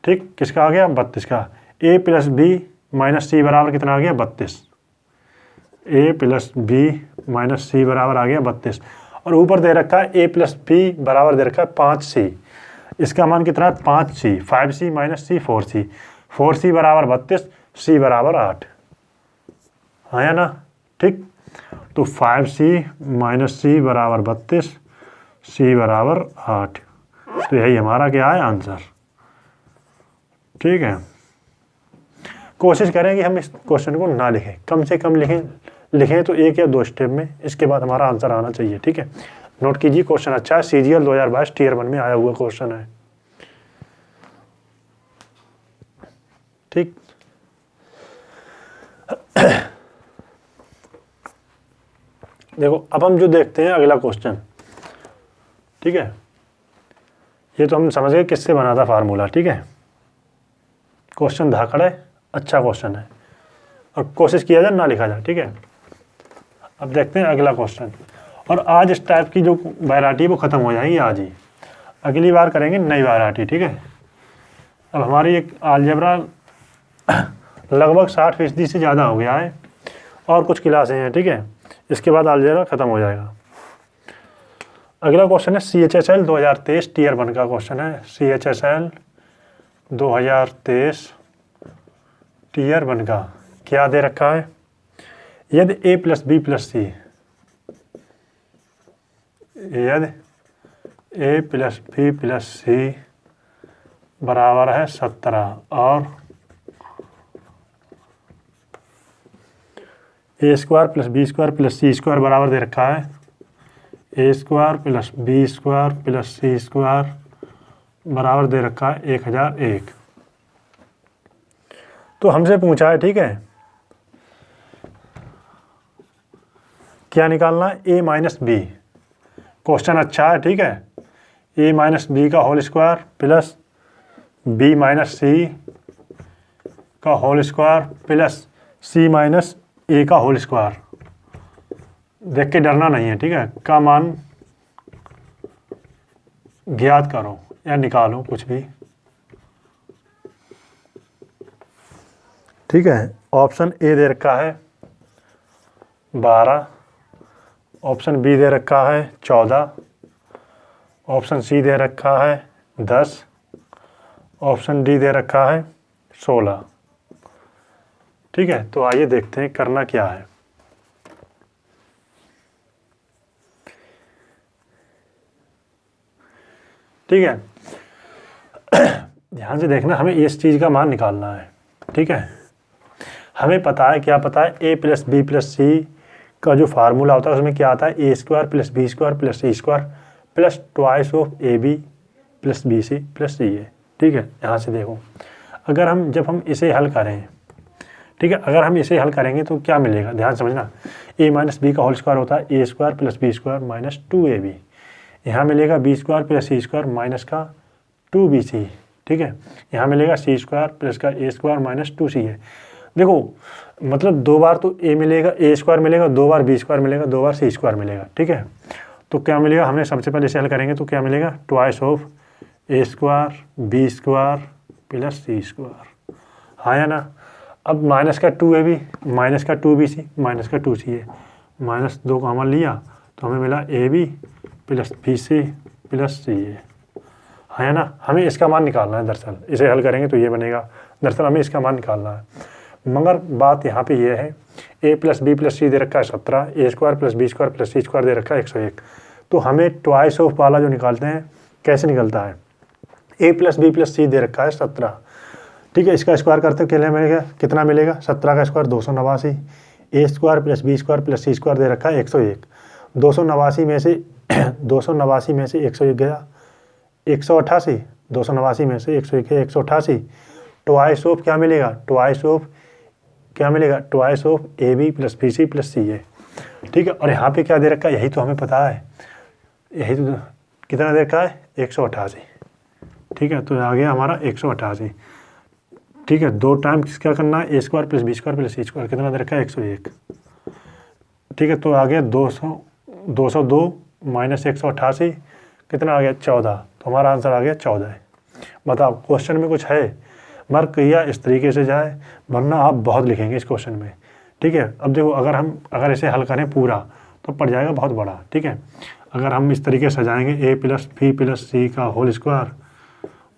ठीक, किसका आ गया, 32 का, a प्लस बी माइनस सी बराबर कितना आ गया, 32, a प्लस बी माइनस सी बराबर आ गया 32, और ऊपर दे रखा है a प्लस बी बराबर दे रखा है 5c, इसका मान कितना है, 5c, 5c माइनस सी 4c, 4c बराबर 32, c बराबर 8, हाँ या ना, ठीक, तो 5c माइनस सी बराबर 32, c बराबर 8, तो यही हमारा क्या है आंसर, ठीक है। कोशिश करें कि हम इस क्वेश्चन को ना लिखें, कम से कम लिखें तो 1 या 2 स्टेप में, इसके बाद हमारा आंसर आना चाहिए, ठीक है। नोट कीजिए, क्वेश्चन अच्छा है, CGL 2022 टीयर 1 में आया हुआ क्वेश्चन है, ठीक। देखो अब हम जो देखते हैं अगला क्वेश्चन, ठीक है, ये तो हम समझ गए किससे बना था फार्मूला, ठीक है, क्वेश्चन धाकड़ है, अच्छा क्वेश्चन है, और कोशिश किया जाए ना लिखा जाए, ठीक है। अब देखते हैं अगला क्वेश्चन, और आज इस टाइप की जो वैरायटी वो ख़त्म हो जाएगी आज ही, अगली बार करेंगे नई वैरायटी, ठीक है। अब हमारी एक अलजेब्रा लगभग 60% से ज़्यादा हो गया है, और कुछ क्लासें हैं, ठीक है, इसके बाद अलजेब्रा ख़त्म हो जाएगा। अगला क्वेश्चन है CHSL 2023 टीयर 1 का क्वेश्चन है, CHSL 2023 टीयर 1 का क्या दे रखा है, यदि A plus B plus C, यदि A plus B plus C बराबर है 17 और A square plus B square plus C square बराबर दे रखा है ए square plus B square plus सी स्क्वायर बराबर दे रखा है 1001। तो हमसे पूछा है, ठीक है, क्या निकालना है, ए माइनस बी। क्वेश्चन अच्छा है, ठीक है, ए माइनस बी का whole square plus B minus C का whole square plus C minus A का होल स्क्वायर। देख के डरना नहीं है, ठीक है, का मान ज्ञात करो या निकालो कुछ भी, ठीक है। ऑप्शन ए दे रखा है 12, ऑप्शन बी दे रखा है 14, ऑप्शन सी दे रखा है 10, ऑप्शन डी दे रखा है 16। ठीक है, तो आइए देखते हैं करना क्या है। ठीक है, ध्यान से देखना, हमें इस चीज़ का मान निकालना है। ठीक है, हमें पता है, क्या पता है, A plus B plus C का जो फार्मूला होता है उसमें क्या आता है, ए square plus B square plus C square plus twice of A B plus B C plus C A. ठीक है, यहाँ से देखो, अगर हम जब हम इसे हल करें, ठीक है, अगर हम इसे हल करेंगे तो क्या मिलेगा, ध्यान समझना, ए माइनस बी का होल स्क्वायर होता है ए square plus B square minus 2ab। यहाँ मिलेगा बी स्क्वायर प्लस सी स्क्वायर माइनस का 2bc। ठीक है, यहाँ मिलेगा सी स्क्वायर प्लस का ए स्क्वायर माइनस 2ca। देखो, मतलब 2 बार तो ए मिलेगा, ए स्क्वायर मिलेगा, 2 बार बी स्क्वायर मिलेगा, 2 बार सी स्क्वायर मिलेगा। ठीक है, तो क्या मिलेगा, हमने सबसे पहले इसे हल करेंगे तो क्या मिलेगा, twice of A square B square plus C square, हाँ या ना। अब माइनस का 2ab माइनस का 2bc माइनस का 2ca, माइनस 2 कॉमन लिया तो हमें मिला ab plus bc plus ca, हाँ या ना। हमें इसका मान निकालना है, दरअसल इसे हल करेंगे तो ये बनेगा, दरअसल हमें इसका मान निकालना है। मगर बात यहाँ पे ये है, a plus B plus C दे रखा है 17, A square plus B square plus C square दे रखा है 101। तो हमें ट्वाइस ऑफ वाला जो निकालते हैं कैसे निकलता है, A plus B plus C दे रखा है 17, ठीक है, इसका स्क्वायर करते के लिए मिलेगा, कितना मिलेगा, 17 का square 289, A square plus B square plus C square दे रखा है 101। 289 में से 289 में से 101 गया 188, 289 में से 101 है 188। ट्वाइस ऑफ क्या मिलेगा, ट्वाइस ऑफ क्या मिलेगा, twice of A B plus B C plus C A. ठीक है, और यहाँ पे क्या दे रखा है, यही तो हमें पता है, यही तो कितना दे रखा है 188। ठीक है, तो आ गया हमारा 188। ठीक है, 2 टाइम क्या करना है, ए square plus B square plus सी स्क्वायर, कितना दे रखा है 101। ठीक है, तो आ गया 202 माइनस 188, कितना आ गया 14, तो हमारा आंसर आ गया 14 है। बताओ क्वेश्चन में कुछ है, मगर किया इस तरीके से जाए, वरना आप बहुत लिखेंगे इस क्वेश्चन में। ठीक है, अब देखो, अगर इसे हल करें पूरा तो पड़ जाएगा बहुत बड़ा। ठीक है, अगर हम इस तरीके से सजाएंगे, A plus B plus C का होल स्क्वायर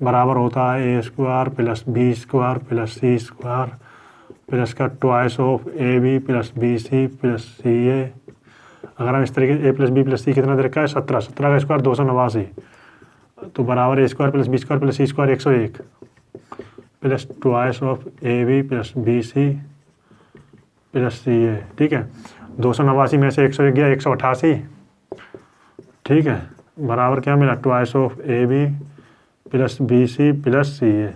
बराबर होता है ए square plus B square plus सी स्क्वायर प्लस का twice of A B plus B C plus C A. अगर हम इस तरीके से A plus B plus C कितना दे रखा है 17, 17 का स्क्वायर 289, तो बराबर A square plus B square plus C square 101 plus twice of A B plus B C plus C A. ठीक है, 289 में से 101 गया 188। ठीक है, बराबर क्या मिला, twice of A B plus B C plus C A.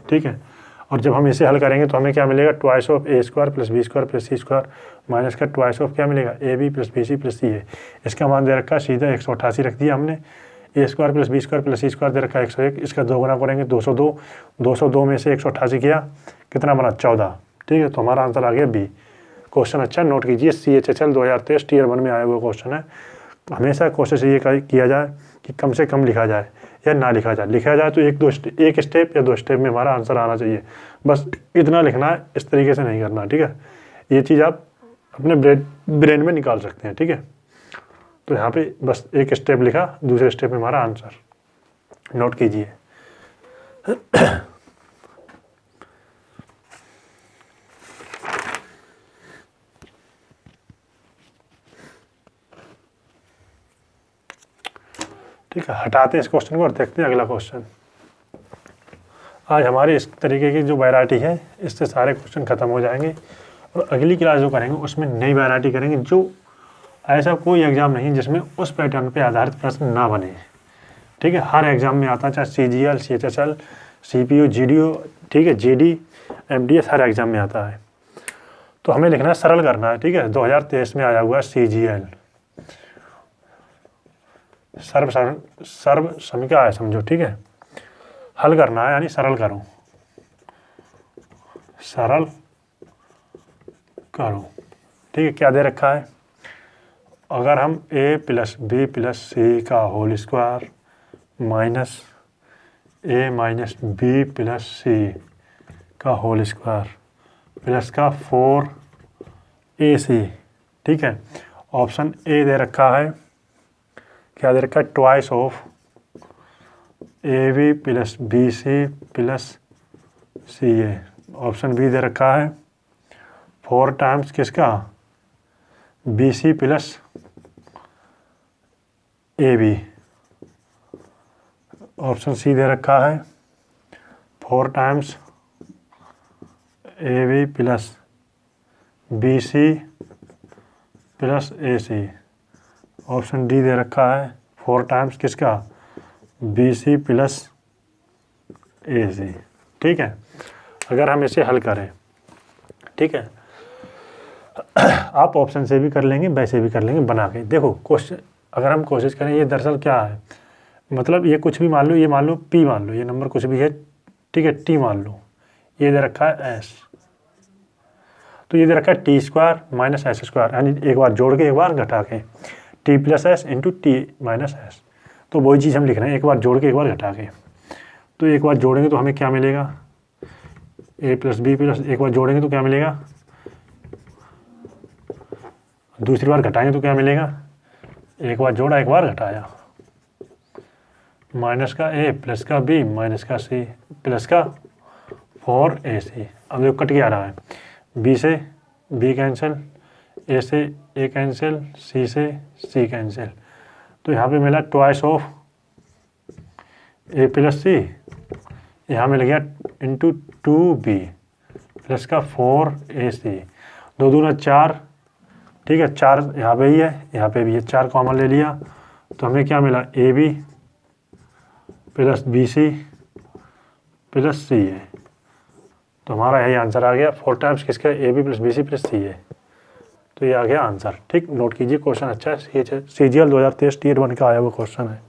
ठीक है, और जब हम इसे हल करेंगे तो हमें क्या मिलेगा, twice of A square plus B square plus C square minus का ट्वाइस ऑफ क्या मिलेगा, A B plus B C plus C A. इसका मान दे रखा है सीधा 188 रख दिया हमने, A square plus B square plus C square दे रखा है 101, इसका 2 गुना करेंगे 202, 202 में से 188 किया, कितना बना 14। ठीक है, तो हमारा आंसर आ गया बी। क्वेश्चन अच्छा नोट कीजिए, CHHL 2023 टीयर 1 में आया हुआ क्वेश्चन है। हमेशा कोशिश ये किया जाए कि कम से कम लिखा जाए या ना लिखा जाए, लिखा जाए तो एक स्टेप या 2 स्टेप में हमारा आंसर आना चाहिए, बस इतना लिखना है, इस तरीके से नहीं करना। ठीक है, ये चीज़ आप अपने ब्रेन में निकाल सकते हैं। ठीक है, तो यहाँ पे बस एक स्टेप लिखा, दूसरे स्टेप में हमारा आंसर नोट कीजिए। ठीक है, हटाते हैं इस क्वेश्चन को और देखते हैं अगला क्वेश्चन। आज हमारी इस तरीके की जो वैरायटी है इससे सारे क्वेश्चन ख़त्म हो जाएंगे और अगली क्लास जो करेंगे उसमें नई वैरायटी करेंगे, जो ऐसा कोई एग्ज़ाम नहीं जिसमें उस पैटर्न पे आधारित प्रश्न ना बने। ठीक है, हर एग्ज़ाम में आता है, चाहे CGL, CHSL, CPU, GDO, ठीक है, GD, MDS, हर एग्ज़ाम में आता है। तो हमें लिखना है, सरल करना है। ठीक है, 2023 में आया हुआ है CGL, सर्व समीक्षा है, समझो। ठीक है, हल करना है यानी सरल करो, सरल करो। ठीक है, क्या दे रखा है, अगर हम a + b + c का whole square minus a - b + c का होल स्क्वायर प्लस का 4ac, ठीक है, ऑप्शन ए दे रखा है, क्या दे रखा है, twice of AB + BC + CA। Option B दे रखा है 4 टाइम्स किसका, BC + AB। ऑप्शन सी दे रखा है 4 times AB + BC + AC। Option D दे रखा है 4 टाइम्स किसका, BC + AC। ठीक है, अगर हम इसे हल करें, ठीक है, आप ऑप्शन से भी कर लेंगे, वैसे भी कर लेंगे बना के। देखो क्वेश्चन अगर हम कोशिश करें, ये दरअसल क्या है, मतलब ये कुछ भी मान लो, ये मान लो P मान लो, ये नंबर कुछ भी है, ठीक है, T मान लो, ये दे रखा है S, तो ये दे रखा है T² - S², यानी एक बार जोड़ के एक बार घटा के, T + S × T - S। तो वही चीज़ हम लिख रहे हैं, एक बार जोड़ के एक बार घटा के। तो एक बार जोड़ेंगे तो हमें क्या मिलेगा, a + b + एक बार जोड़ेंगे तो क्या मिलेगा, दूसरी बार घटाएंगे तो क्या मिलेगा, एक बार जोड़ा एक बार घटाया, माइनस का a प्लस का b माइनस का c प्लस का 4ac। अब देखो कट के आ रहा है, b से b कैंसिल, a से a कैंसिल, c से c कैंसिल, तो यहाँ पे मिला ट्वाइस ऑफ a + c, यहाँ मिल गया × 2b प्लस का 4ac, 2 दूना 4, ठीक है, 4 यहाँ पे ही है, यहाँ पे भी है, 4 कॉमन ले लिया, तो हमें क्या मिला, AB + BC + CA। तो हमारा यही आंसर आ गया, 4 टाइम्स किसका, AB + BC + CA। तो ये आ गया आंसर। ठीक, नोट कीजिए, क्वेश्चन अच्छा है, CGL 2023 Tier 1 का आया हुआ क्वेश्चन है।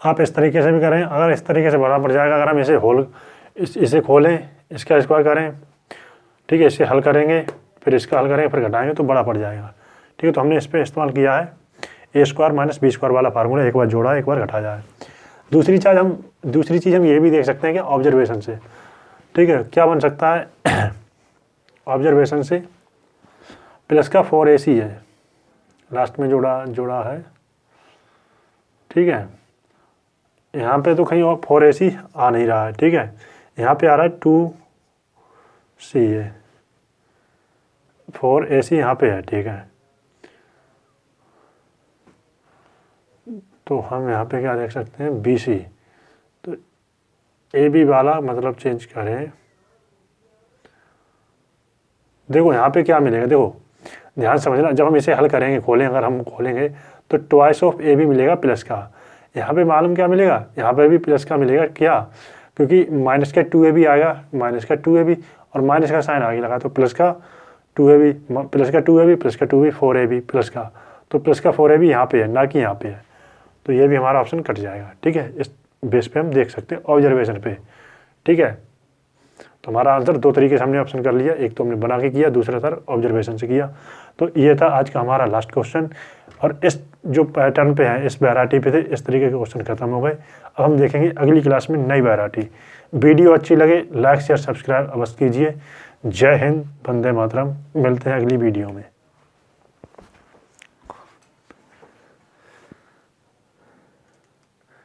आप इस तरीके से भी करें, अगर इस तरीके से बड़ा पड़ जाएगा, अगर हम इसे इसे खोलें, इसका स्क्वायर करें, ठीक है, इसे हल करेंगे, फिर इसका हल करेंगे, फिर घटाएंगे तो बड़ा पड़ जाएगा। ठीक है, तो हमने इस पर इस्तेमाल किया है a² - b² वाला फार्मूला, एक बार जोड़ा एक बार घटाया है। दूसरी चीज़ हम ये भी देख सकते हैं कि ऑब्जर्वेशन से, ठीक है, क्या बन सकता है, ऑब्जर्वेशन से प्लस का 4ac है, लास्ट में जोड़ा है, ठीक है, यहाँ पे तो कहीं और 4ac आ नहीं रहा है, ठीक है, यहाँ पे आ रहा है 2c है, 4ac यहाँ पे है, ठीक है, तो हम यहाँ पे क्या देख सकते हैं, BC, तो AB वाला मतलब चेंज करें, देखो यहाँ पे क्या मिलेगा, देखो ध्यान समझना, जब हम इसे हल करेंगे, अगर हम खोलेंगे तो ट्वाइस ऑफ AB मिलेगा प्लस का, यहाँ पे मालूम क्या मिलेगा, यहाँ पे भी प्लस का मिलेगा, क्या, क्योंकि माइनस का 2AB आएगा, माइनस का 2AB और माइनस का साइन आगे लगा, तो प्लस का 2AB प्लस का 2AB प्लस का 2B 4AB प्लस का, तो प्लस का 4AB यहाँ पे है, ना कि यहाँ पे है, तो ये भी हमारा ऑप्शन कट जाएगा। ठीक है, इस बेस पे हम देख सकते हैं ऑब्जर्वेशन पे। ठीक है, तो हमारा आंसर 2 तरीके से हमने ऑप्शन कर लिया, एक तो हमने बना के किया, दूसरा सर ऑब्जर्वेशन से किया। तो ये था आज का हमारा लास्ट क्वेश्चन, और इस जो पैटर्न पे है, इस वैरायटी पे थे, इस तरीके के क्वेश्चन खत्म हो गए। अब हम देखेंगे अगली क्लास में नई वैरायटी। वीडियो अच्छी लगे लाइक शेयर सब्सक्राइब अवश्य कीजिए। जय हिंद, वंदे मातरम। मिलते हैं अगली वीडियो में।